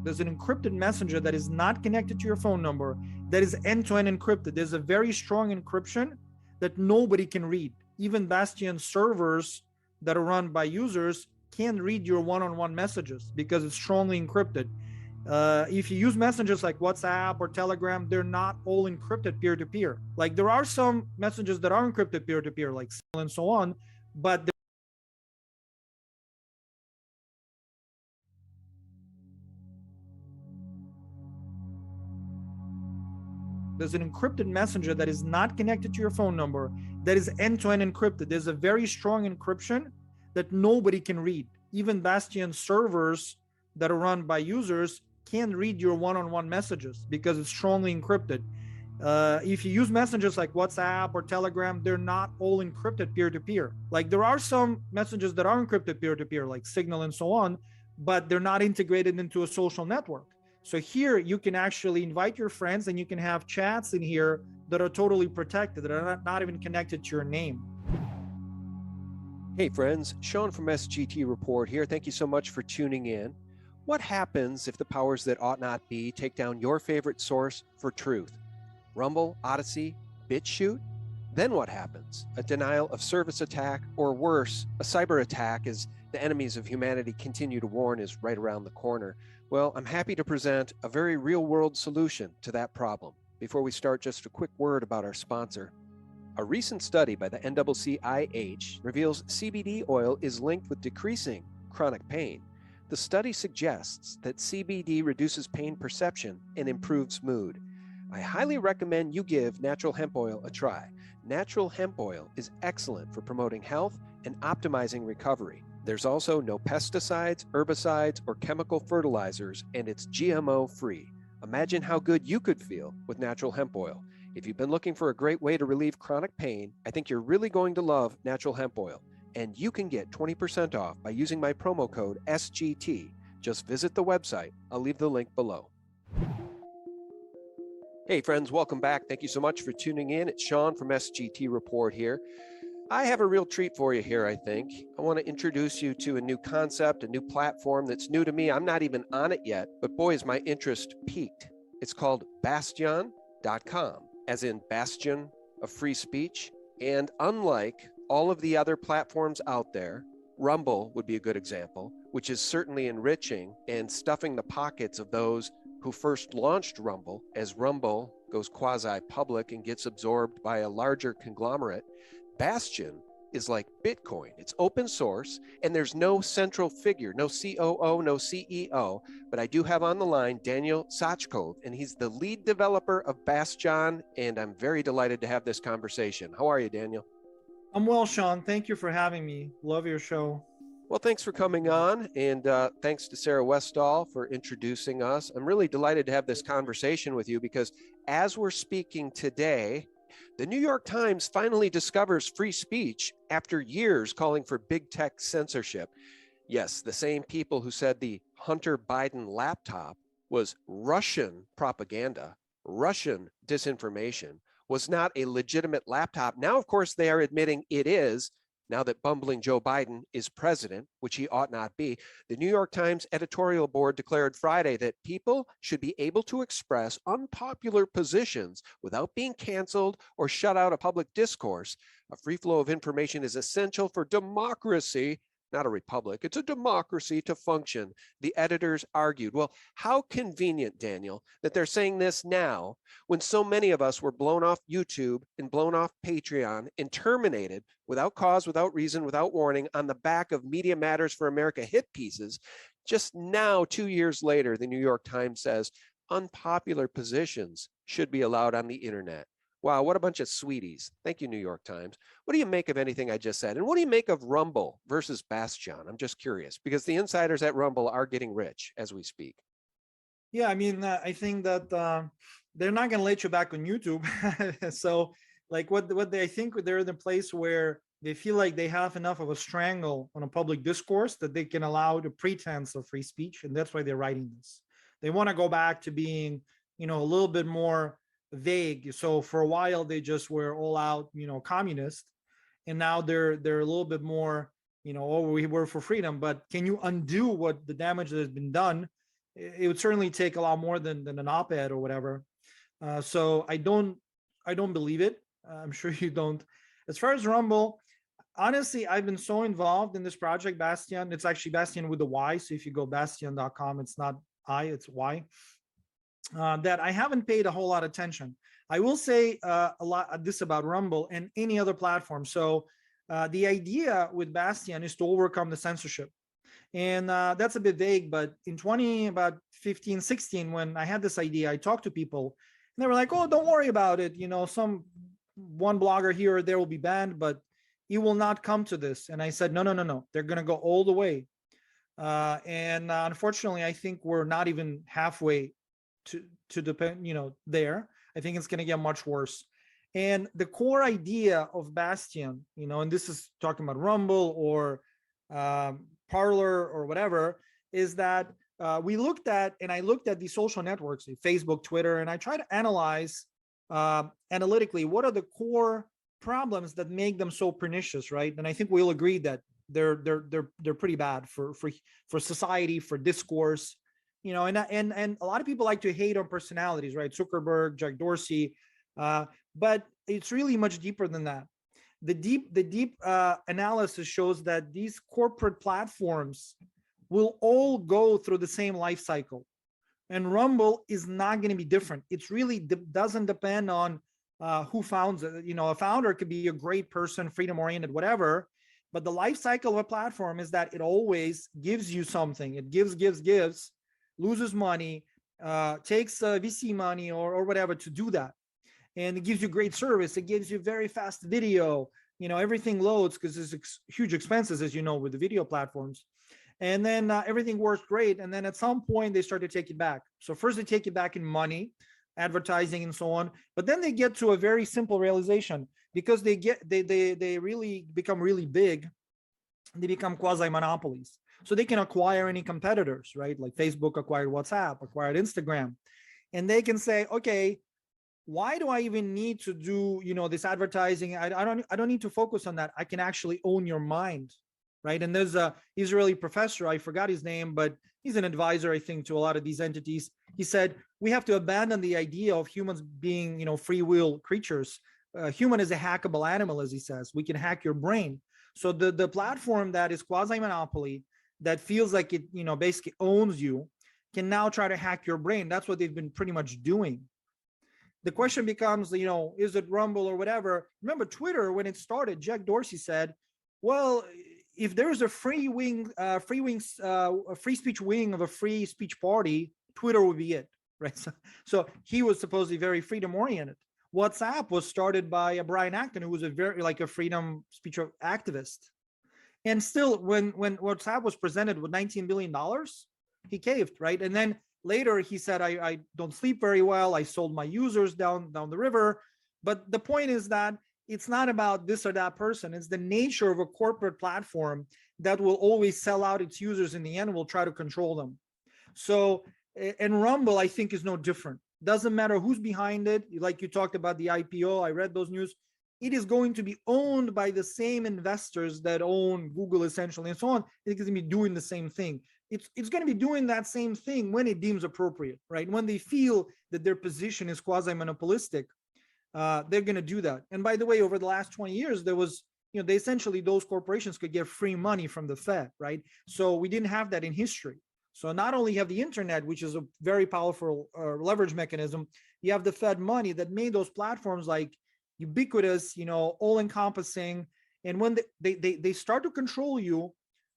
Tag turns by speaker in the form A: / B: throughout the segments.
A: There's an encrypted messenger that is not connected to your phone number, that is end-to-end encrypted. There's a very strong encryption that nobody can read. Even Bastyon servers that are run by users can't read your one-on-one messages because it's strongly encrypted. If you use messages like WhatsApp or Telegram, they're not all encrypted peer-to-peer. Like there are some messages that are encrypted peer-to-peer, like Signal and so on, but there's an encrypted messenger that is not connected to your phone number, that is end-to-end encrypted. There's a very strong encryption that nobody can read. Even Bastyon servers that are run by users can't read your one-on-one messages because it's strongly encrypted. If you use messages like WhatsApp or Telegram, they're not all encrypted peer-to-peer. Like there are some messages that are encrypted peer-to-peer, like Signal and so on, but they're not integrated into a social network. So here you can actually invite your friends and you can have chats in here that are totally protected, that are not even connected to your name.
B: Hey friends, Sean from SGT Report here. Thank you so much for tuning in. What happens if the powers that ought not be take down your favorite source for truth? Rumble, Odyssey, BitChute? Then what happens? A denial of service attack, or worse, a cyber attack as the enemies of humanity continue to warn is right around the corner. Well, I'm happy to present a very real-world solution to that problem. Before we start, just a quick word about our sponsor. A recent study by the NCCIH reveals CBD oil is linked with decreasing chronic pain. The study suggests that CBD reduces pain perception and improves mood. I highly recommend you give natural hemp oil a try. Natural hemp oil is excellent for promoting health and optimizing recovery. There's also no pesticides, herbicides, or chemical fertilizers, and it's GMO-free. Imagine how good you could feel with natural hemp oil. If you've been looking for a great way to relieve chronic pain, I think you're really going to love natural hemp oil. And you can get 20% off by using my promo code SGT. Just visit the website. I'll leave the link below. Hey friends, welcome back. Thank you so much for tuning in. It's Sean from SGT Report here. I have a real treat for you here, I think. I want to introduce you to a new concept, a new platform that's new to me. I'm not even on it yet, but boy, is my interest piqued. It's called Bastyon.com, as in bastion of free speech. And unlike all of the other platforms out there, Rumble would be a good example, which is certainly enriching and stuffing the pockets of those who first launched Rumble, as Rumble goes quasi-public and gets absorbed by a larger conglomerate. Bastyon is like Bitcoin. It's open source, and there's no central figure, no COO, no CEO, but I do have on the line Daniel Sachkov, and he's the lead developer of Bastyon, and I'm very delighted to have this conversation. How are you, Daniel?
A: I'm well, Sean. Thank you for having me. Love your show.
B: Well, thanks for coming on, and thanks to Sarah Westall for introducing us. I'm really delighted to have this conversation with you because as we're speaking today, the New York Times finally discovers free speech after years calling for big tech censorship. Yes, the same people who said the Hunter Biden laptop was Russian propaganda, Russian disinformation, was not a legitimate laptop. Now, of course, they are admitting it is, now that bumbling Joe Biden is president, which he ought not be. The New York Times editorial board declared Friday that people should be able to express unpopular positions without being canceled or shut out of public discourse. A free flow of information is essential for democracy, not a republic. It's a democracy to function, the editors argued. Well, how convenient, Daniel, that they're saying this now when so many of us were blown off YouTube and blown off Patreon and terminated without cause, without reason, without warning on the back of Media Matters for America hit pieces. Just now, 2 years later, the New York Times says unpopular positions should be allowed on the internet. Wow, what a bunch of sweeties. Thank you, New York Times. What do you make of anything I just said? And what do you make of Rumble versus Bastyon? I'm just curious, because the insiders at Rumble are getting rich as we speak.
A: Yeah, I mean, I think that they're not going to let you back on YouTube. So like what they think they're in a place where they feel like they have enough of a strangle on a public discourse that they can allow the pretense of free speech. And that's why they're writing this. They want to go back to being, a little bit more vague. So for a while they just were all out, communist, and now they're a little bit more, oh, we were for freedom. But can you undo what the damage that has been done it would certainly take a lot more than an op-ed or whatever. So I don't believe it. I'm sure you don't. As far as Rumble, honestly, I've been so involved in this project, Bastyon. It's actually Bastyon with a Y. So if you go bastyon.com, it's not I, it's Y. That I haven't paid a whole lot of attention. I will say a lot this about Rumble and any other platform. So the idea with Bastyon is to overcome the censorship. And that's a bit vague, but in about 15, 16, when I had this idea, I talked to people and they were like, oh, don't worry about it. You know, one blogger here or there will be banned, but it will not come to this. And I said, no. They're going to go all the way. And unfortunately, I think we're not even halfway to depend, there. I think it's going to get much worse. And the core idea of Bastyon, and this is talking about Rumble or Parler or whatever, is that I looked at these social networks, Facebook, Twitter, and I try to analyze analytically what are the core problems that make them so pernicious, right? And I think we'll agree that they're pretty bad for society, for discourse, and a lot of people like to hate on personalities, right? Zuckerberg, Jack Dorsey, but it's really much deeper than that. The deep analysis shows that these corporate platforms will all go through the same life cycle, and Rumble is not going to be different. It's really doesn't depend on who founds it. A founder could be a great person, freedom oriented, whatever, but the life cycle of a platform is that it always gives you something. It gives, loses money, takes VC money or whatever to do that. And it gives you great service. It gives you very fast video. Everything loads because there's huge expenses, as you know, with the video platforms. And then everything works great. And then at some point they start to take it back. So first they take it back in money, advertising and so on. But then they get to a very simple realization, because they really become really big. They become quasi monopolies. So they can acquire any competitors, right? Like Facebook acquired WhatsApp, acquired Instagram. And they can say, okay, why do I even need to do, this advertising? I don't need to focus on that. I can actually own your mind, right? And there's a Israeli professor, I forgot his name, but he's an advisor, I think, to a lot of these entities. He said, we have to abandon the idea of humans being, free will creatures. Human is a hackable animal, as he says. We can hack your brain. So the platform that is quasi-monopoly, that feels like it, basically owns you, can now try to hack your brain. That's what they've been pretty much doing. The question becomes, is it Rumble or whatever? Remember Twitter, when it started, Jack Dorsey said, well, if there's a free speech wing of a free speech party, Twitter would be it, right? So he was supposedly very freedom oriented. WhatsApp was started by Brian Acton, who was a freedom speech activist. And still, when WhatsApp was presented with $19 billion, he caved, right? And then later he said, I don't sleep very well. I sold my users down the river. But the point is that it's not about this or that person. It's the nature of a corporate platform that will always sell out its users in the end, will try to control them. So, and Rumble, I think, is no different. Doesn't matter who's behind it. Like you talked about the IPO, I read those news. It is going to be owned by the same investors that own Google, essentially, and so on. It's going to be doing the same thing. It's going to be doing that same thing when it deems appropriate, right? When they feel that their position is quasi-monopolistic, they're going to do that. And by the way, over the last 20 years, there was, those corporations could get free money from the Fed, right? So we didn't have that in history. So not only have the internet, which is a very powerful leverage mechanism, you have the Fed money that made those platforms like ubiquitous, all encompassing. And when they start to control you,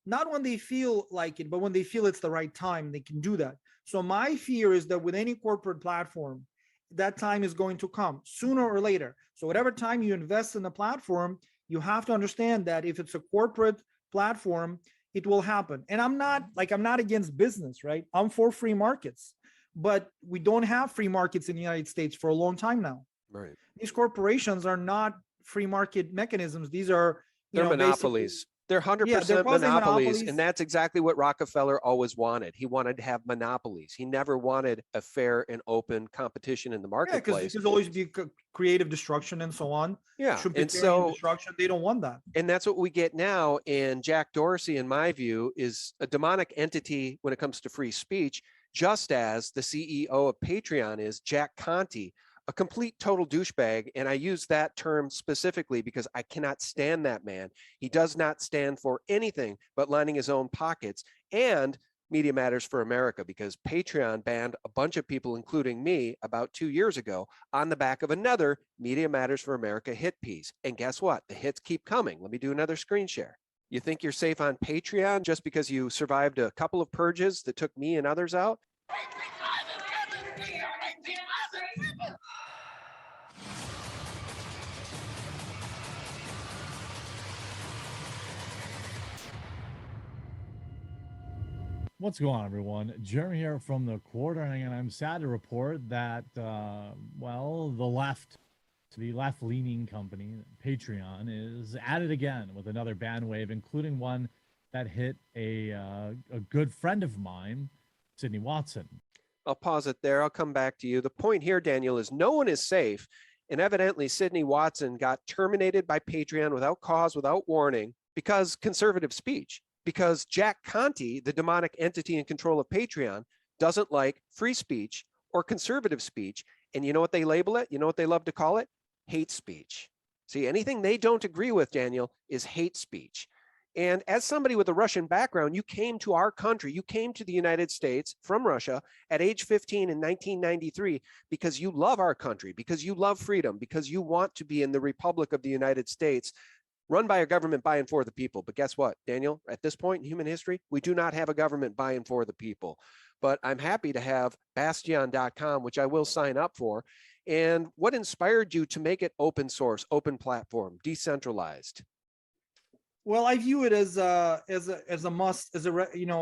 A: not when they feel like it, but when they feel it's the right time, they can do that. So my fear is that with any corporate platform, that time is going to come sooner or later. So whatever time you invest in the platform, you have to understand that if it's a corporate platform, it will happen. And I'm not against business, right? I'm for free markets, but we don't have free markets in the United States for a long time now.
B: Right.
A: These corporations are not free market mechanisms. These are,
B: they're monopolies. They're 100% monopolies. And that's exactly what Rockefeller always wanted. He wanted to have monopolies. He never wanted a fair and open competition in the marketplace.
A: Because there's always be creative destruction and so on.
B: Yeah. And so
A: destruction, they don't want that.
B: And that's what we get now. And Jack Dorsey, in my view, is a demonic entity when it comes to free speech. just as the CEO of Patreon is Jack Conte, a complete total douchebag. And I use that term specifically because I cannot stand that man. He does not stand for anything but lining his own pockets, and Media Matters for America, because Patreon banned a bunch of people, including me, about 2 years ago on the back of another Media Matters for America hit piece. And guess what? The hits keep coming. Let me do another screen share. You think you're safe on Patreon just because you survived a couple of purges that took me and others out?
C: What's going on, everyone? Jeremy here from the Quartering, and I'm sad to report that, well, the left-leaning company, Patreon, is at it again with another ban wave, including one that hit a good friend of mine, Sydney Watson.
B: I'll pause it there. I'll come back to you. The point here, Daniel, is no one is safe. And evidently, Sydney Watson got terminated by Patreon without cause, without warning, because conservative speech. Because Jack Conte, the demonic entity in control of Patreon, doesn't like free speech or conservative speech. And you know what they label it? You know what they love to call it? Hate speech. See, anything they don't agree with, Daniel, is hate speech. And as somebody with a Russian background, you came to our country, you came to the United States from Russia at age 15 in 1993 because you love our country, because you love freedom, because you want to be in the Republic of the United States, run by a government by and for the people. But guess what, Daniel? At this point in human history, we do not have a government by and for the people. But I'm happy to have Bastyon.com, which I will sign up for. And what inspired you to make it open source, open platform, decentralized?
A: Well, I view it as a must,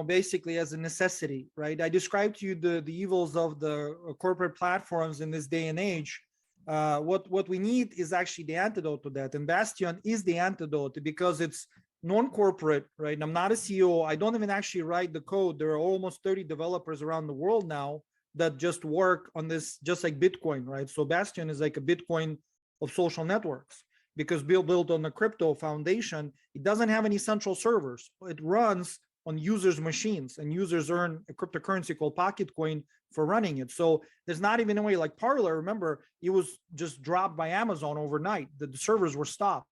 A: basically as a necessity, right? I described to you the evils of the corporate platforms in this day and age. What we need is actually the antidote to that, and Bastyon is the antidote because it's non-corporate, right? I'm not a CEO. I don't even actually write the code. There are almost 30 developers around the world now that just work on this, just like Bitcoin, right? So Bastyon is like a Bitcoin of social networks, because built on the crypto foundation. It doesn't have any central servers. It runs on users' machines, and users earn a cryptocurrency called Pocketcoin for running it. So there's not even a way like Parler. Remember, it was just dropped by Amazon overnight. The servers were stopped.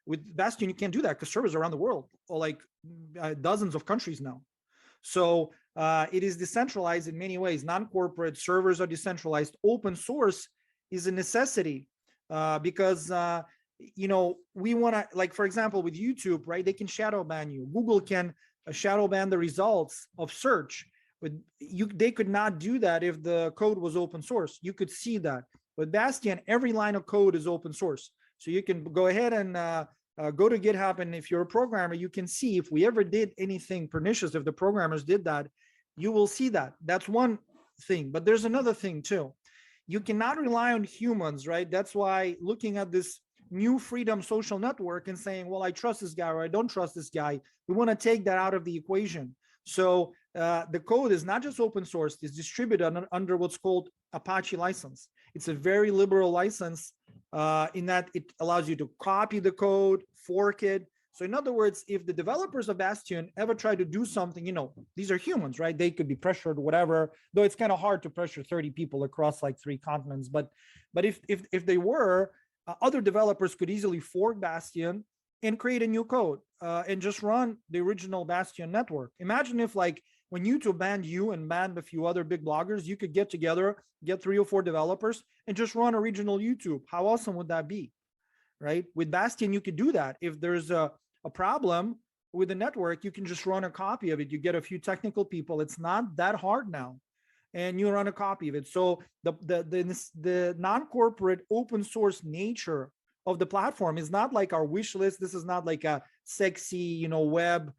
A: With Bastyon, you can't do that because servers around the world, or like dozens of countries now. So it is decentralized in many ways. Non-corporate servers are decentralized. Open source is a necessity. Because we want to, like, for example, with YouTube, right, they can shadow ban you. Google can shadow ban the results of search, but they could not do that if the code was open source. You could see that. With Bastyon, every line of code is open source, so you can go ahead and go to GitHub, and if you're a programmer, you can see if we ever did anything pernicious. If the programmers did that, you will see that. That's one thing, but there's another thing too. You cannot rely on humans, right? That's why looking at this new freedom social network and saying, well, I trust this guy or I don't trust this guy, we want to take that out of the equation. So the code is not just open source, it's distributed under what's called Apache license. It's a very liberal license in that it allows you to copy the code, fork it. So in other words, if the developers of Bastyon ever try to do something, these are humans, right? They could be pressured, whatever, though it's kind of hard to pressure 30 people across like 3 continents. But if they were, other developers could easily fork Bastyon and create a new code and just run the original Bastyon network. Imagine if, like, when YouTube banned you and banned a few other big bloggers, you could get together, get 3 or 4 developers and just run original YouTube. How awesome would that be? Right? With Bastyon, you could do that. If there's a problem with the network, you can just run a copy of it. You get a few technical people. It's not that hard now, and you run a copy of it. So the non-corporate open source nature of the platform is not like our wish list. This is not like a sexy, web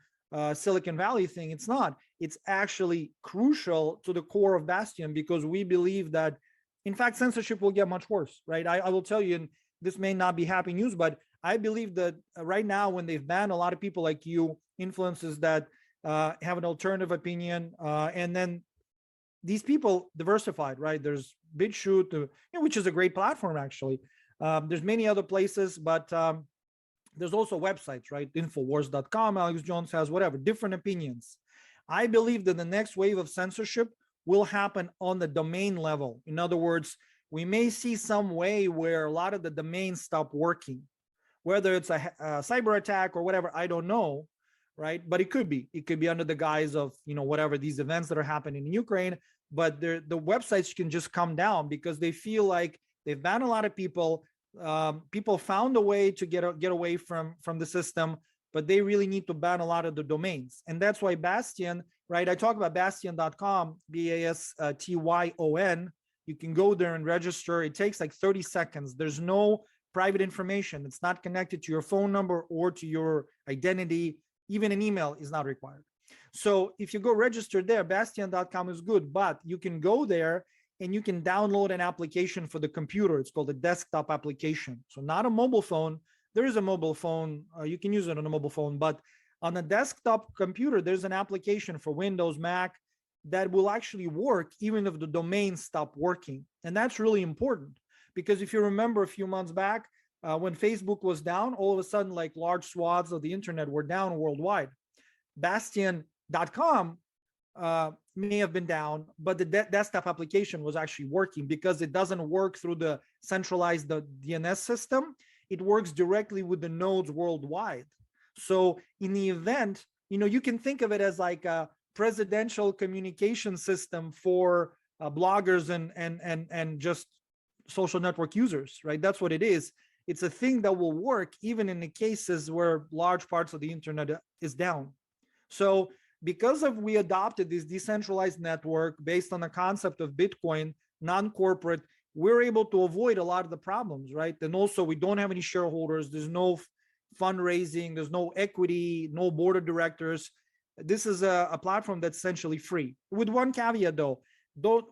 A: Silicon Valley thing. It's not. It's actually crucial to the core of Bastyon, because we believe that, in fact, censorship will get much worse, right? I will tell you, and this may not be happy news, but I believe that right now, when they've banned a lot of people like you, influencers that have an alternative opinion, and then these people diversified, right? There's BitChute, which is a great platform, actually. There's many other places, but there's also websites, right? Infowars.com, Alex Jones has, whatever, different opinions. I believe that the next wave of censorship will happen on the domain level. In other words, we may see some way where a lot of the domains stop working, whether it's a cyber attack or whatever, I don't know, right? But it could be under the guise of, whatever these events that are happening in Ukraine, but the websites can just come down because they feel like they've banned a lot of people. People found a way to get away from the system, but they really need to ban a lot of the domains. And that's why Bastyon, right? I talk about Bastyon.com, Bastyon. You can go there and register. It takes like 30 seconds. There's no private information. It's not connected to your phone number or to your identity. Even an email is not required. So if you go register there, Bastyon.com is good, but you can go there and you can download an application for the computer. It's called a desktop application. So not a mobile phone. There is a mobile phone. You can use it on a mobile phone, but on a desktop computer, there's an application for Windows, Mac that will actually work even if the domains stop working. And that's really important because if you remember a few months back, when Facebook was down, all of a sudden, like large swaths of the internet were down worldwide. Bastyon.com may have been down, but the desktop application was actually working because it doesn't work through the centralized DNS system. It works directly with the nodes worldwide. So in the event, you can think of it as like a presidential communication system for bloggers and just social network users, right? That's what it is. It's a thing that will work even in the cases where large parts of the internet is down. So because we adopted this decentralized network based on the concept of Bitcoin, non-corporate, we're able to avoid a lot of the problems, right? And also we don't have any shareholders. There's no fundraising. There's no equity, no board of directors. This is a platform that's essentially free. With one caveat though,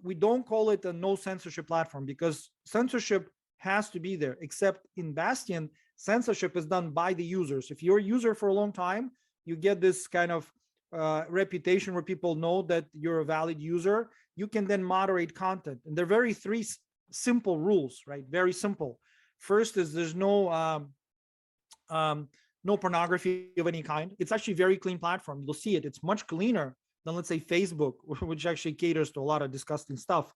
A: we don't call it a no censorship platform because censorship has to be there, except in Bastyon, censorship is done by the users. If you're a user for a long time, you get this kind of reputation where people know that you're a valid user. You can then moderate content. And there are three simple rules, right? Very simple. First is there's no pornography of any kind. It's actually a very clean platform. You'll see it. It's much cleaner than, let's say, Facebook, which actually caters to a lot of disgusting stuff.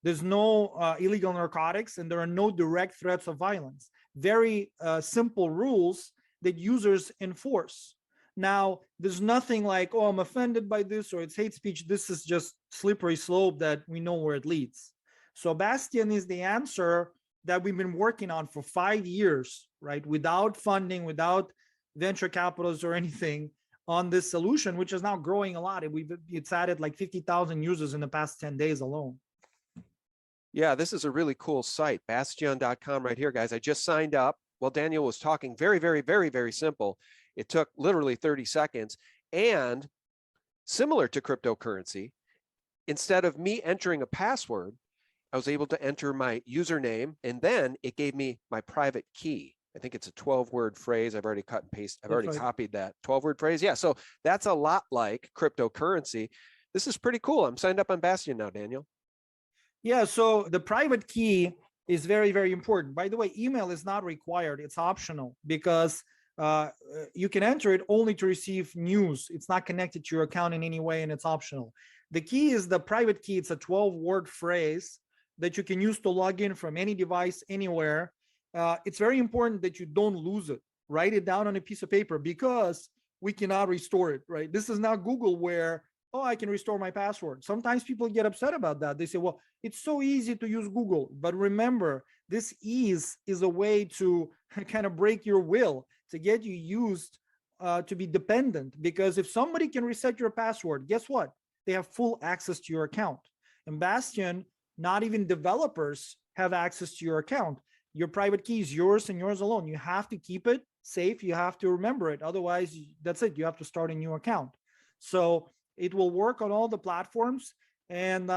A: There's no illegal narcotics, and there are no direct threats of violence. Very simple rules that users enforce. Now, there's nothing like, oh, I'm offended by this or it's hate speech. This is just slippery slope that we know where it leads. So Bastyon is the answer that we've been working on for 5 years, right? Without funding, without venture capitalists or anything on this solution, which is now growing a lot. It's added like 50,000 users in the past 10 days alone.
B: Yeah, this is a really cool site, Bastyon.com right here, guys. I just signed up. While Daniel was talking, very, very, very, very simple. It took literally 30 seconds. And similar to cryptocurrency, instead of me entering a password, I was able to enter my username, and then it gave me my private key. I think it's a 12-word phrase. I've already cut and pasted. I've already copied that 12-word phrase. Yeah, so that's a lot like cryptocurrency. This is pretty cool. I'm signed up on Bastyon now, Daniel.
A: Yeah, so the private key is very, very important. By the way, email is not required. It's optional because you can enter it only to receive news. It's not connected to your account in any way, and it's optional. The key is the private key. It's a 12-word phrase that you can use to log in from any device, anywhere. It's very important that you don't lose it. Write it down on a piece of paper because we cannot restore it, right? This is not Google where, oh, I can restore my password. Sometimes people get upset about that. They say, well, it's so easy to use Google. But remember, this ease is a way to kind of break your will, to get you used to be dependent. Because if somebody can reset your password, guess what? They have full access to your account. In Bastyon, not even developers have access to your account. Your private key is yours and yours alone. You have to keep it safe. You have to remember it. Otherwise, that's it. You have to start a new account. So it will work on all the platforms, and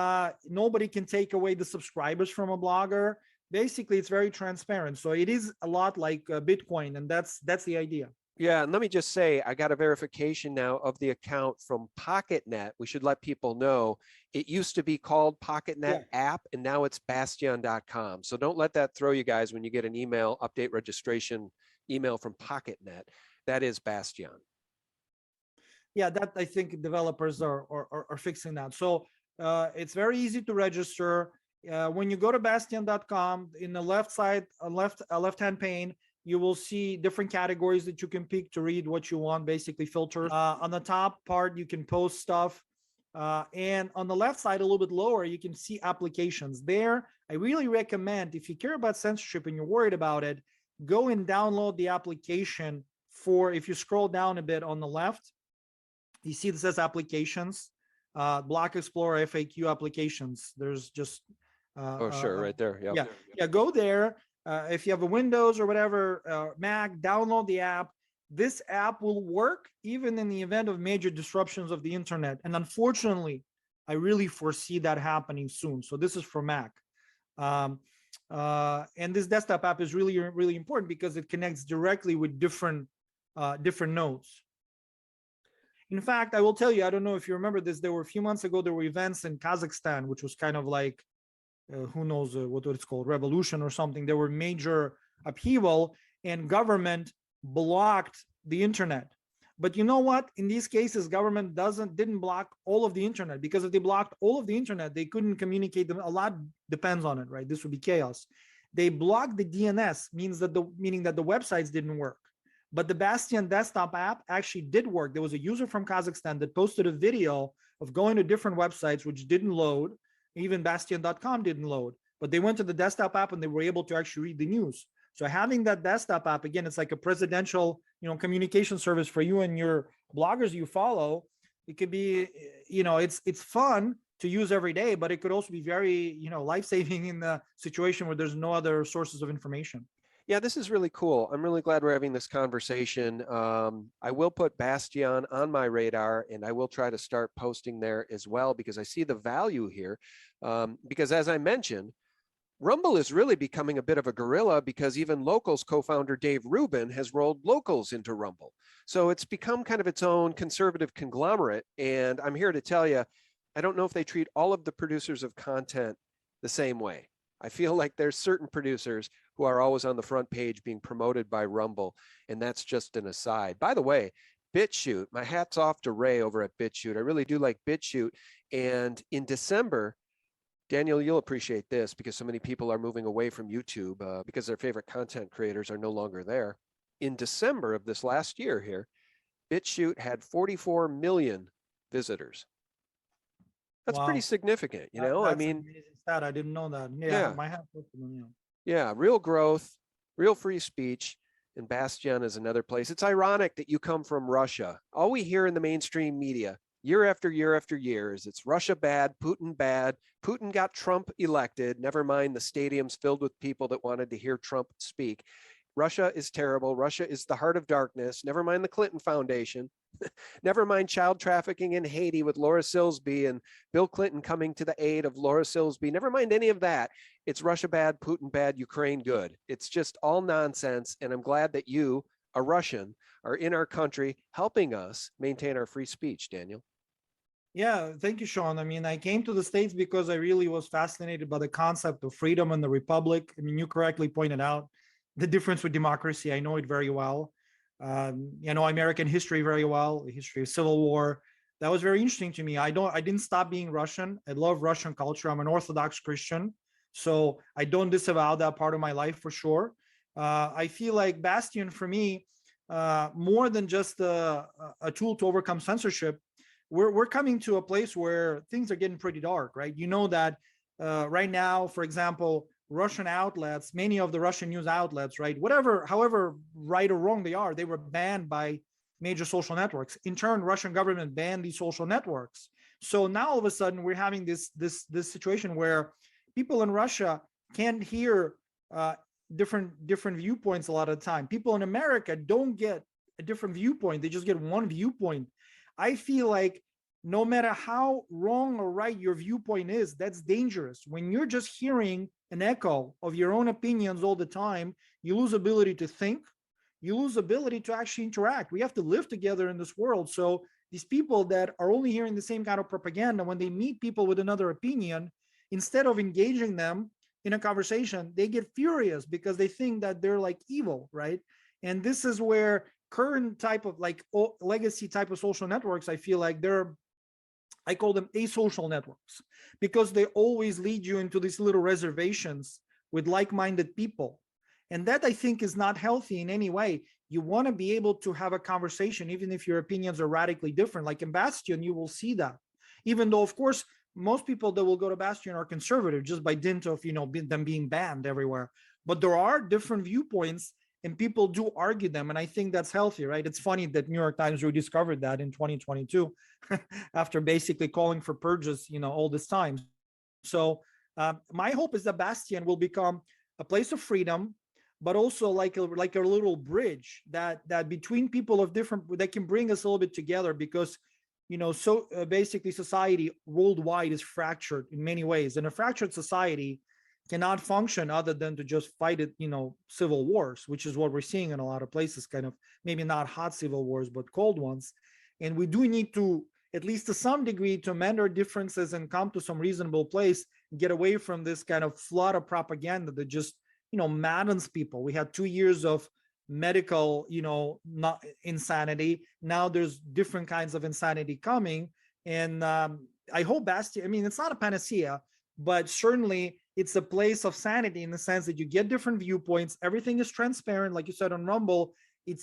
A: nobody can take away the subscribers from a blogger. Basically, it's very transparent. So it is a lot like Bitcoin, and that's the idea.
B: Yeah, and let me just say, I got a verification now of the account from Pocketnet. We should let people know it used to be called Pocketnet app, and now it's Bastyon.com. So don't let that throw you guys when you get an email update registration email from Pocketnet. That is Bastyon.
A: Yeah, that I think developers are fixing that. So it's very easy to register. When you go to Bastyon.com, in the left side, left-hand pane, you will see different categories that you can pick to read what you want, basically filters. On the top part, you can post stuff. And on the left side, a little bit lower, you can see applications. There, I really recommend, if you care about censorship and you're worried about it, go and download the application for, if you scroll down a bit on the left, you see this says applications, Block Explorer FAQ applications. There's just
B: Oh, sure, right there. Yep.
A: yeah, go there. If you have a Windows or whatever, Mac, download the app. This app will work even in the event of major disruptions of the internet. And unfortunately, I really foresee that happening soon. So this is for Mac. And this desktop app is really, really important because it connects directly with different nodes. In fact, I will tell you, I don't know if you remember this, there were a few months ago, there were events in Kazakhstan, which was kind of like, who knows what it's called, revolution or something. There were major upheaval and government blocked the internet. But you know what? In these cases, government didn't block all of the internet, because if they blocked all of the internet, they couldn't communicate them. A lot depends on it, right? This would be chaos. They blocked the DNS, meaning that the websites didn't work. But the Bastyon desktop app actually did work. There was a user from Kazakhstan that posted a video of going to different websites which didn't load. Even Bastyon.com didn't load, but they went to the desktop app and they were able to actually read the news. So having that desktop app, again, it's like a presidential, communication service for you and your bloggers you follow. It could be, it's fun to use every day, but it could also be very, life-saving in the situation where there's no other sources of information.
B: Yeah, this is really cool. I'm really glad we're having this conversation. I will put Bastyon on my radar, and I will try to start posting there as well, because I see the value here. Because as I mentioned, Rumble is really becoming a bit of a guerrilla, because even Locals co-founder Dave Rubin has rolled Locals into Rumble. So it's become kind of its own conservative conglomerate. And I'm here to tell you, I don't know if they treat all of the producers of content the same way. I feel like there's certain producers who are always on the front page being promoted by Rumble, and that's just an aside. By the way, BitChute, my hat's off to Ray over at BitChute. I really do like BitChute. And in December, Daniel, you'll appreciate this, because so many people are moving away from YouTube because their favorite content creators are no longer there. In December of this last year here, BitChute had 44 million visitors. That's pretty significant, I mean,
A: I didn't know that.
B: Yeah.
A: My hat off to them,
B: Yeah, real growth, real free speech, and Bastyon is another place. It's ironic that you come from Russia. All we hear in the mainstream media, year after year after year, is it's Russia bad, Putin got Trump elected, never mind the stadiums filled with people that wanted to hear Trump speak. Russia is terrible. Russia is the heart of darkness. Never mind the Clinton Foundation. Never mind child trafficking in Haiti with Laura Silsby and Bill Clinton coming to the aid of Laura Silsby. Never mind any of that. It's Russia bad, Putin bad, Ukraine good. It's just all nonsense. And I'm glad that you, a Russian, are in our country helping us maintain our free speech, Daniel.
A: Yeah, thank you, Sean. I mean, I came to the States because I really was fascinated by the concept of freedom and the republic. I mean, you correctly pointed out the difference with democracy. I know it very well. American history very well, the history of Civil War. That was very interesting to me. I didn't stop being Russian. I love Russian culture. I'm an Orthodox Christian, so I don't disavow that part of my life for sure. I feel like Bastyon for me, more than just a tool to overcome censorship, we're coming to a place where things are getting pretty dark, right? You know that right now, for example, Russian outlets, many of the Russian news outlets, right, however right or wrong they are, they were banned by major social networks. In turn, Russian government banned these social networks. So now all of a sudden we're having this situation where people in Russia can't hear different viewpoints a lot of the time. People in America don't get a different viewpoint. They just get one viewpoint. I feel like no matter how wrong or right your viewpoint is, that's dangerous. When you're just hearing an echo of your own opinions all the time, you lose ability to think, you lose ability to actually interact. We have to live together in this world. So these people that are only hearing the same kind of propaganda, when they meet people with another opinion, instead of engaging them in a conversation, they get furious because they think that they're like evil, right? And this is where current type of like legacy type of social networks, I feel like I call them asocial networks, because they always lead you into these little reservations with like-minded people. And that, I think, is not healthy in any way. You want to be able to have a conversation, even if your opinions are radically different. Like in Bastyon, you will see that. Even though, of course, most people that will go to Bastyon are conservative just by dint of, them being banned everywhere. But there are different viewpoints, and people do argue them. And I think that's healthy, right? It's funny that New York Times rediscovered that in 2022 after basically calling for purges, all this time. So my hope is that Bastyon will become a place of freedom, but also like a little bridge that between people of different, that can bring us a little bit together, because basically society worldwide is fractured in many ways, and a fractured society cannot function other than to just fight it, civil wars, which is what we're seeing in a lot of places, kind of maybe not hot civil wars, but cold ones. And we do need to, at least to some degree, to amend our differences and come to some reasonable place, get away from this kind of flood of propaganda that just, maddens people. We had 2 years of medical, not insanity. Now there's different kinds of insanity coming. And I hope Bastyon, it's not a panacea, but certainly it's a place of sanity in the sense that you get different viewpoints. Everything is transparent. Like you said on Rumble,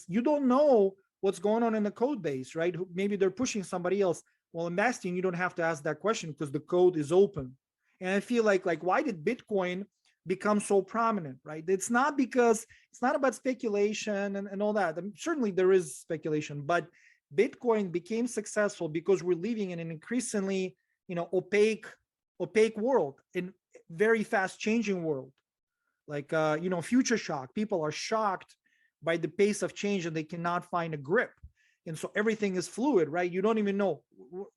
A: you don't know what's going on in the code base, right? Maybe they're pushing somebody else. Well, in Bastyon, you don't have to ask that question because the code is open. And I feel like why did Bitcoin become so prominent, right? It's not about speculation and all that. Certainly there is speculation, but Bitcoin became successful because we're living in an increasingly, opaque world, in very fast changing world. Like, future shock. People are shocked by the pace of change and they cannot find a grip. And so everything is fluid, right? You don't even know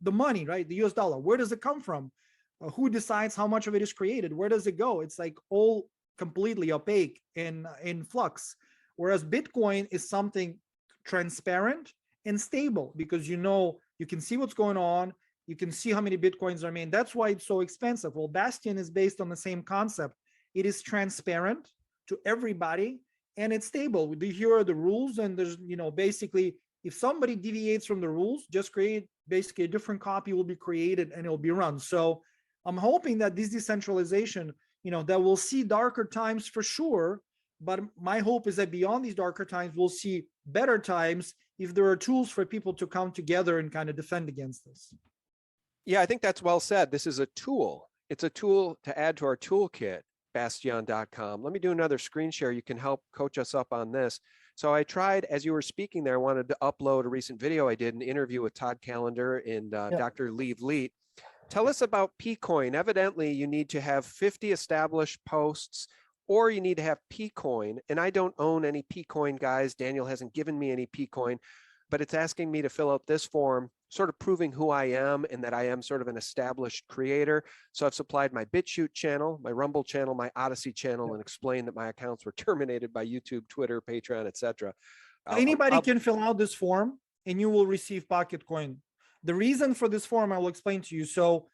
A: the money, right? The US dollar, where does it come from? Who decides how much of it is created? Where does it go? It's like all completely opaque and in flux. Whereas Bitcoin is something transparent and stable, because you can see what's going on. You can see how many Bitcoins are made. That's why it's so expensive. Well, Bastyon is based on the same concept. It is transparent to everybody and it's stable. Here are the rules, and there's, basically, if somebody deviates from the rules, just create basically a different copy will be created and it'll be run. So I'm hoping that this decentralization, that we'll see darker times for sure, but my hope is that beyond these darker times, we'll see better times if there are tools for people to come together and kind of defend against this.
B: Yeah, I think that's well said. This is a tool. It's a tool to add to our toolkit, Bastyon.com. Let me do another screen share. You can help coach us up on this. So I tried, as you were speaking there, I wanted to upload a recent video I did, an interview with Todd Callender and Dr. Lee Vliet. Tell us about Pcoin. Evidently, you need to have 50 established posts, or you need to have Pcoin. And I don't own any Pcoin, guys. Daniel hasn't given me any Pcoin, but it's asking me to fill out this form, sort of proving who I am and that I am sort of an established creator. So I've supplied my BitChute channel, my Rumble channel, my Odyssey channel, and explained that my accounts were terminated by YouTube, Twitter, Patreon, etc.
A: Anybody can fill out this form and you will receive Pocketcoin. The reason for this form, I will explain to you. So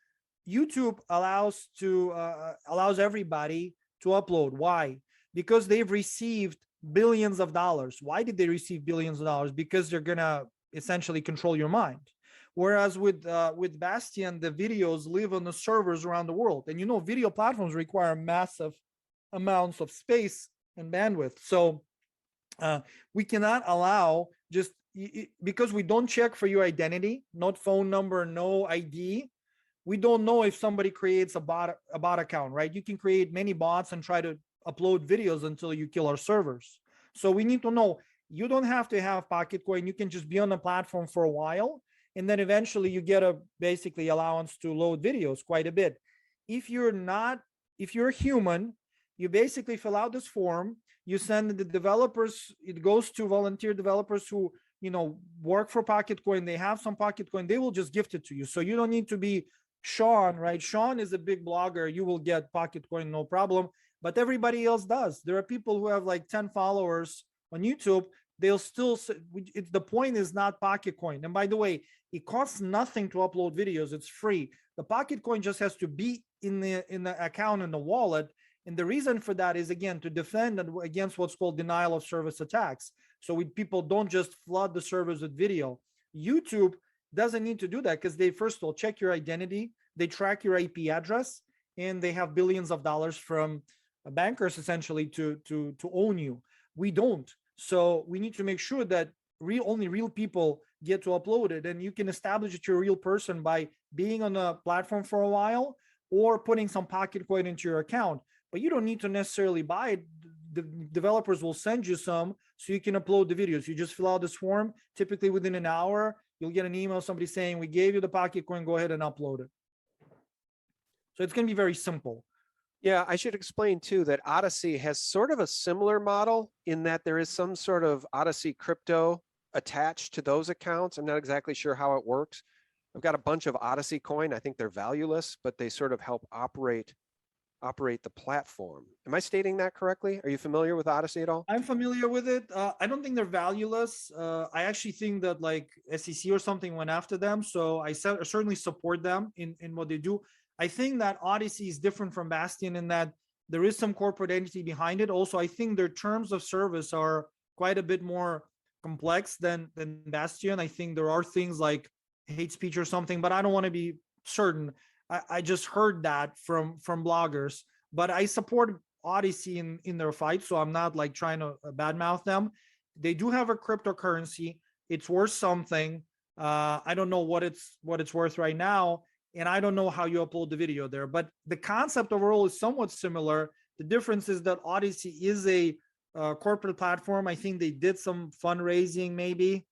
A: YouTube allows everybody to upload. Why? Because they've received billions of dollars. Why did they receive billions of dollars? Because they're gonna essentially control your mind. Whereas with Bastyon, the videos live on the servers around the world, and video platforms require massive amounts of space and bandwidth. So we cannot allow just because we don't check for your identity, not phone number, no ID. We don't know if somebody creates a bot account, right? You can create many bots and try to upload videos until you kill our servers. So we need to know you don't have to have Pocketcoin. You can just be on the platform for a while, and then eventually you get a basically allowance to load videos quite a bit. If you're a human, you basically fill out this form, you send the developers, it goes to volunteer developers who work for Pocketcoin. They have some Pocketcoin, they will just gift it to you. So you don't need to be Sean, right? Sean is a big blogger, you will get Pocketcoin, no problem. But everybody else does. There are people who have like 10 followers on YouTube. They'll still, the point is not Pocketcoin. And by the way, it costs nothing to upload videos. It's free. The Pocketcoin just has to be in the account, in the wallet. And the reason for that is, again, to defend against what's called denial of service attacks. So people don't just flood the servers with video. YouTube doesn't need to do that because they first of all check your identity, they track your IP address, and they have billions of dollars from bankers essentially to own you. We don't. So we need to make sure that only real people get to upload it, and you can establish that you're a real person by being on the platform for a while or putting some pocket coin into your account. But you don't need to necessarily buy it. The developers will send you some so you can upload the videos. You just fill out this form. Typically within an hour, you'll get an email, somebody saying, we gave you the pocket coin, go ahead and upload it. So it's going to be very simple.
B: Yeah, I should explain too that Odyssey has sort of a similar model in that there is some sort of Odyssey crypto attached to those accounts. I'm not exactly sure how it works. I've got a bunch of Odyssey coin. I think they're valueless, but they sort of help operate the platform. Am I stating that correctly? Are you familiar with Odyssey at all?
A: I'm familiar with it. I don't think they're valueless. I actually think that like SEC or something went after them. So I certainly support them in what they do. I think that Odyssey is different from Bastyon in that there is some corporate entity behind it. Also, I think their terms of service are quite a bit more complex than Bastyon. I think there are things like hate speech or something, but I don't want to be certain. I just heard that from bloggers, but I support Odyssey in their fight. So I'm not like trying to badmouth them. They do have a cryptocurrency. It's worth something. I don't know what it's worth right now. And I don't know how you upload the video there, but the concept overall is somewhat similar. The difference is that Odyssey is a corporate platform. I think they did some fundraising maybe,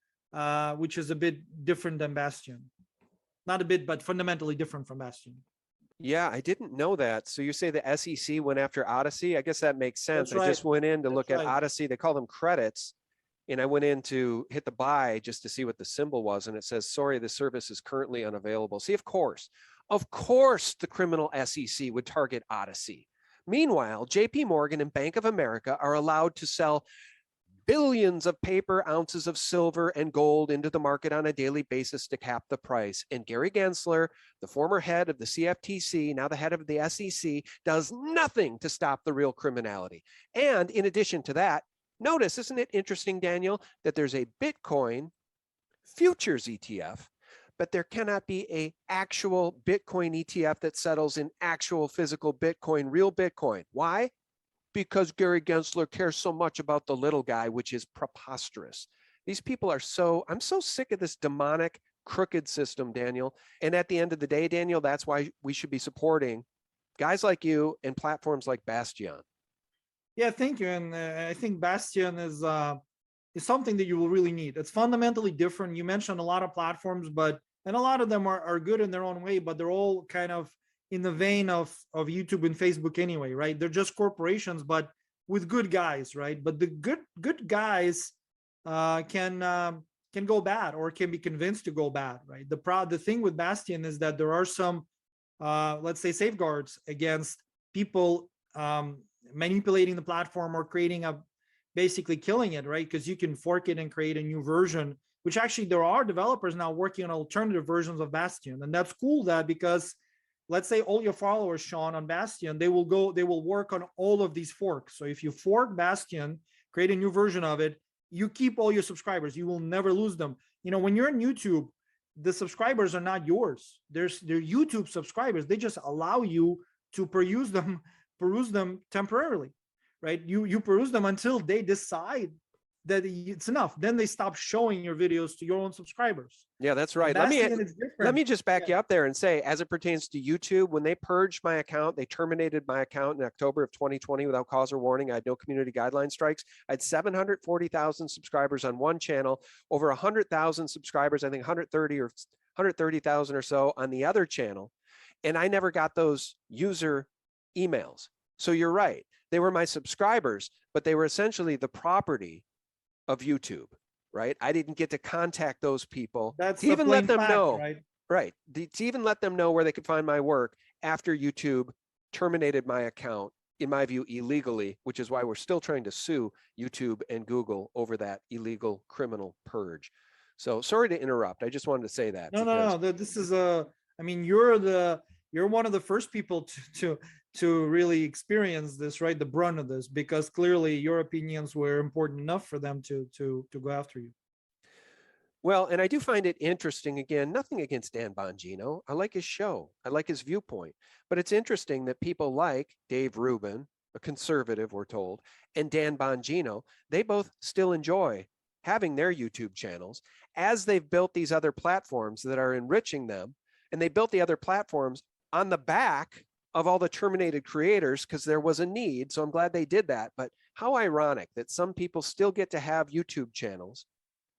A: which is a bit different than Bastyon. Not a bit, but fundamentally different from Bastyon.
B: Yeah, I didn't know that. So you say the SEC went after Odyssey? I guess that makes sense.
A: That's right.
B: I just went in to look at
A: right.
B: Odyssey. They call them credits. And I went in to hit the buy just to see what the symbol was. And it says, sorry, the service is currently unavailable. See, of course, the criminal SEC would target Odyssey. Meanwhile, JP Morgan and Bank of America are allowed to sell billions of paper ounces of silver and gold into the market on a daily basis to cap the price. And Gary Gensler, the former head of the CFTC, now the head of the SEC, does nothing to stop the real criminality. And in addition to that, notice, isn't it interesting, Daniel, that there's a Bitcoin futures ETF, but there cannot be an actual Bitcoin ETF that settles in actual physical Bitcoin, real Bitcoin. Why? Because Gary Gensler cares so much about the little guy, which is preposterous. These people are I'm so sick of this demonic, crooked system, Daniel. And at the end of the day, Daniel, that's why we should be supporting guys like you and platforms like Bastyon.
A: Yeah, thank you. And I think Bastyon is something that you will really need. It's fundamentally different. You mentioned a lot of platforms, and a lot of them are good in their own way, but they're all kind of in the vein of YouTube and Facebook anyway, right? They're just corporations, but with good guys, right? But the good guys can go bad or can be convinced to go bad, right? The thing with Bastyon is that there are some, let's say, safeguards against people manipulating the platform or basically killing it, right? Because you can fork it and create a new version, which actually there are developers now working on alternative versions of Bastyon. And that's cool because let's say all your followers, Sean, on Bastyon, they will work on all of these forks. So if you fork Bastyon, create a new version of it, you keep all your subscribers. You will never lose them. You know, when you're on YouTube, the subscribers are not yours. They're YouTube subscribers. They just allow you to peruse them temporarily, right? You peruse them until they decide that it's enough. Then they stop showing your videos to your own subscribers.
B: Yeah, that's right. Let me just back you up there and say, as it pertains to YouTube, when they purged my account, they terminated my account in October of 2020 without cause or warning. I had no community guideline strikes. I had 740,000 subscribers on one channel, over 100,000 subscribers, I think 130,000 or so on the other channel. And I never got those user emails. So you're right. They were my subscribers, but they were essentially the property of YouTube, right? I didn't get to contact those people
A: to
B: even let them know,
A: right?
B: To even let them know where they could find my work after YouTube terminated my account, in my view, illegally, which is why we're still trying to sue YouTube and Google over that illegal criminal purge. So sorry to interrupt. I just wanted to say that.
A: No. This is I mean, you're one of the first people to to really experience this, right? The brunt of this, because clearly your opinions were important enough for them to go after you.
B: Well, and I do find it interesting, again, nothing against Dan Bongino. I like his show. I like his viewpoint. But it's interesting that people like Dave Rubin, a conservative, we're told, and Dan Bongino, they both still enjoy having their YouTube channels as they've built these other platforms that are enriching them. And they built the other platforms on the back of all the terminated creators because there was a need. So I'm glad they did that. But how ironic that some people still get to have YouTube channels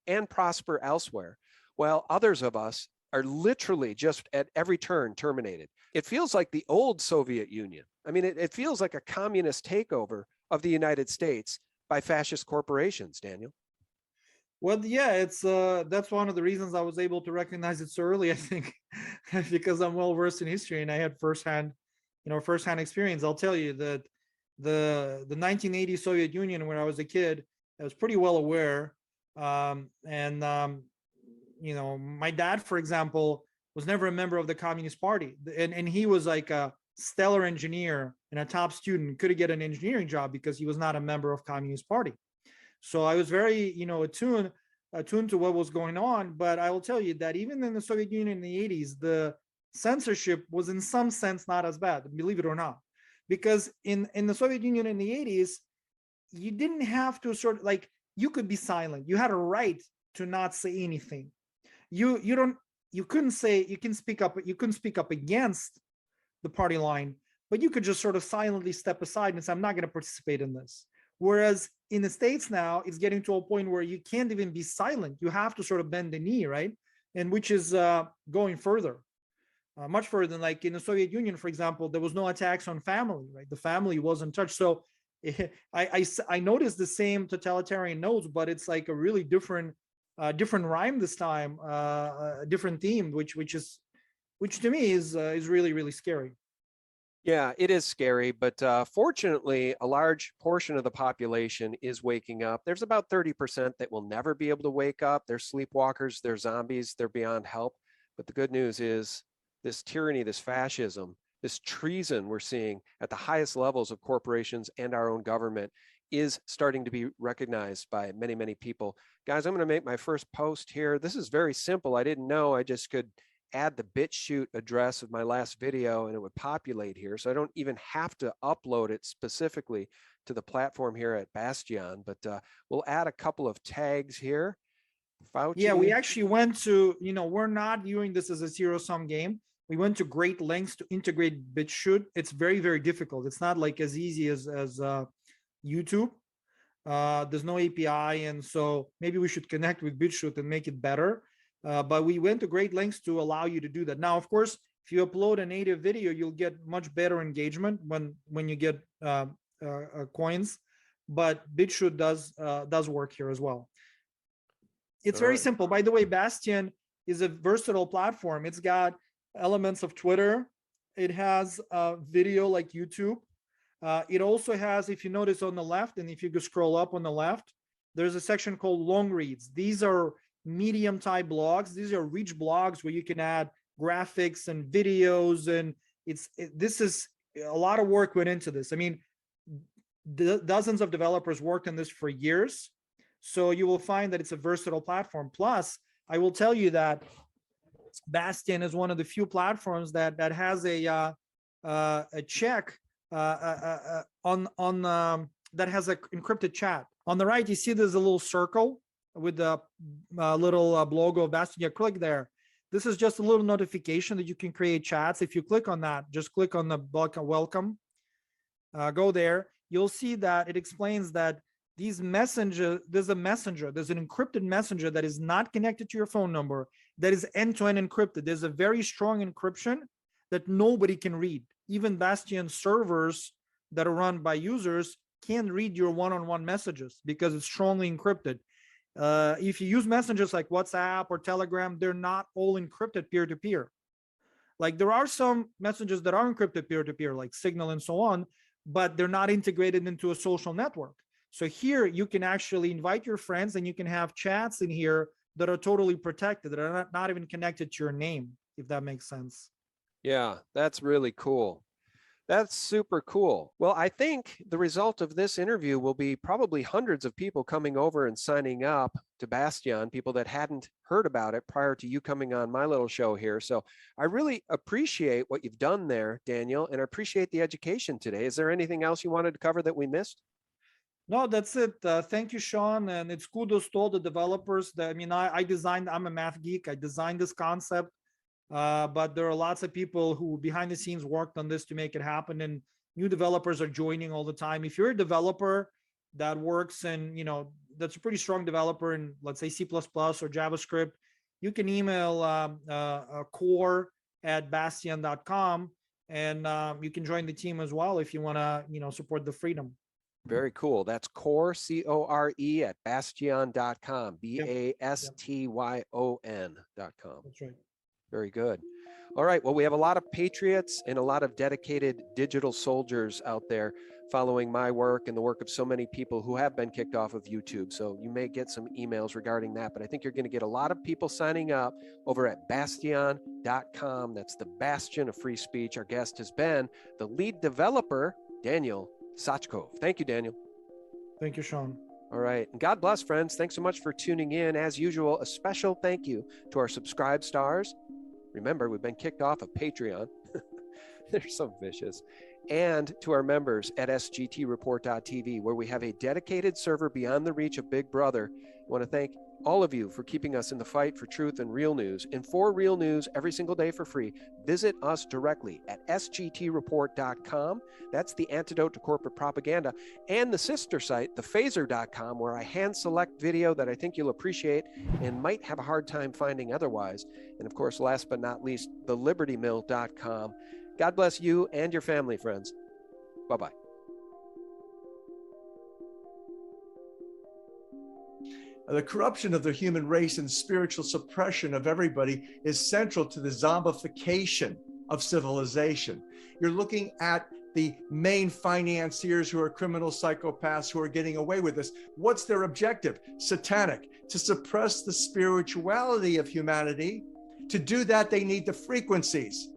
B: and prosper elsewhere, while others of us are literally just at every turn terminated. It feels like the old Soviet Union. I mean, it feels like a communist takeover of the United States by fascist corporations, Daniel.
A: Well, yeah, it's that's one of the reasons I was able to recognize it so early, I think, because I'm well versed in history and I had firsthand experience. I'll tell you that the 1980 Soviet Union, when I was a kid, I was pretty well aware. My dad, for example, was never a member of the Communist Party, and he was like a stellar engineer and a top student, couldn't get an engineering job because he was not a member of Communist Party. So I was very, attuned to what was going on. But I will tell you that even in the Soviet Union in the 80s, the censorship was in some sense not as bad, believe it or not, because in the Soviet Union in the 80s, you didn't have to you could be silent. You had a right to not say anything. You couldn't speak up against the party line, but you could just sort of silently step aside and say, I'm not going to participate in this. Whereas in the States now, it's getting to a point where you can't even be silent. You have to sort of bend the knee, right? And which is going further, much further than like in the Soviet Union, for example, there was no attacks on family, right? The family wasn't touched. So I noticed the same totalitarian notes, but it's like a really different rhyme this time, a different theme, which to me is really, really scary.
B: Yeah, it is scary, but fortunately, a large portion of the population is waking up. There's about 30% that will never be able to wake up. They're sleepwalkers, they're zombies, they're beyond help. But the good news is this tyranny, this fascism, this treason we're seeing at the highest levels of corporations and our own government is starting to be recognized by many, many people. Guys, I'm going to make my first post here. This is very simple. I didn't know I just could add the BitChute address of my last video and it would populate here. So I don't even have to upload it specifically to the platform here at Bastyon, but we'll add a couple of tags here. Fauci.
A: Yeah, we actually went to, we're not viewing this as a zero-sum game. We went to great lengths to integrate BitChute. It's very, very difficult. It's not like as easy as YouTube. There's no API. And so maybe we should connect with BitChute and make it better. But we went to great lengths to allow you to do that. Now, of course, if you upload a native video, you'll get much better engagement when you get coins. But BitChute does work here as well. It's very simple. By the way, Bastyon is a versatile platform. It's got elements of Twitter. It has video like YouTube. It also has, if you notice on the left, and if you go scroll up on the left, there's a section called long reads. These are medium type blogs. These are rich blogs where you can add graphics and videos, and this is a lot of work went into this. I mean, dozens of developers worked on this for years, so you will find that it's a versatile platform. Plus, I will tell you that Bastyon is one of the few platforms that has a check on that has an encrypted chat. On the right, you see there's a little circle with the little logo of Bastyon. You click there. This is just a little notification that you can create chats. If you click on that, just click on the welcome, go there. You'll see that it explains that these messengers, there's an encrypted messenger that is not connected to your phone number, that is end-to-end encrypted. There's a very strong encryption that nobody can read. Even Bastyon servers that are run by users can't read your one-on-one messages because it's strongly encrypted. If you use messengers like WhatsApp or Telegram, they're not all encrypted peer-to-peer. Like there are some messages that are encrypted peer-to-peer, like Signal and so on, but they're not integrated into a social network. So here you can actually invite your friends and you can have chats in here that are totally protected, that are not even connected to your name, if that makes sense.
B: Yeah, that's really cool. That's super cool. Well, I think the result of this interview will be probably hundreds of people coming over and signing up to Bastyon, people that hadn't heard about it prior to you coming on my little show here. So I really appreciate what you've done there, Daniel, and I appreciate the education today. Is there anything else you wanted to cover that we missed?
A: No, that's it. Thank you, Sean. And it's kudos to all the developers. I mean, I designed, I'm a math geek. I designed this concept, but there are lots of people who behind the scenes worked on this to make it happen. And new developers are joining all the time. If you're a developer that works in, that's a pretty strong developer in, let's say, C++ or JavaScript, you can email core@bastyon.com, and you can join the team as well if you want to, support the freedom.
B: Very cool. That's core, C-O-R-E, at Bastyon.com, Bastyon.com.
A: That's right.
B: Very good. All right. Well, we have a lot of patriots and a lot of dedicated digital soldiers out there following my work and the work of so many people who have been kicked off of YouTube. So you may get some emails regarding that, but I think you're going to get a lot of people signing up over at Bastyon.com. That's the bastion of free speech. Our guest has been the lead developer, Daniel Sachkov. Thank you, Daniel.
A: Thank you, Sean.
B: All right. And God bless, friends. Thanks so much for tuning in. As usual, a special thank you to our subscribe stars. Remember, we've been kicked off of Patreon. They're so vicious. And to our members at sgtreport.tv, where we have a dedicated server beyond the reach of Big Brother. I want to thank all of you for keeping us in the fight for truth and real news. And for real news every single day for free, visit us directly at sgtreport.com. That's the antidote to corporate propaganda. And the sister site, thephaser.com, where I hand select video that I think you'll appreciate and might have a hard time finding otherwise. And of course, last but not least, thelibertymill.com. God bless you and your family, friends. Bye-bye.
D: The corruption of the human race and spiritual suppression of everybody is central to the zombification of civilization. You're looking at the main financiers who are criminal psychopaths who are getting away with this. What's their objective? Satanic, to suppress the spirituality of humanity. To do that, they need the frequencies.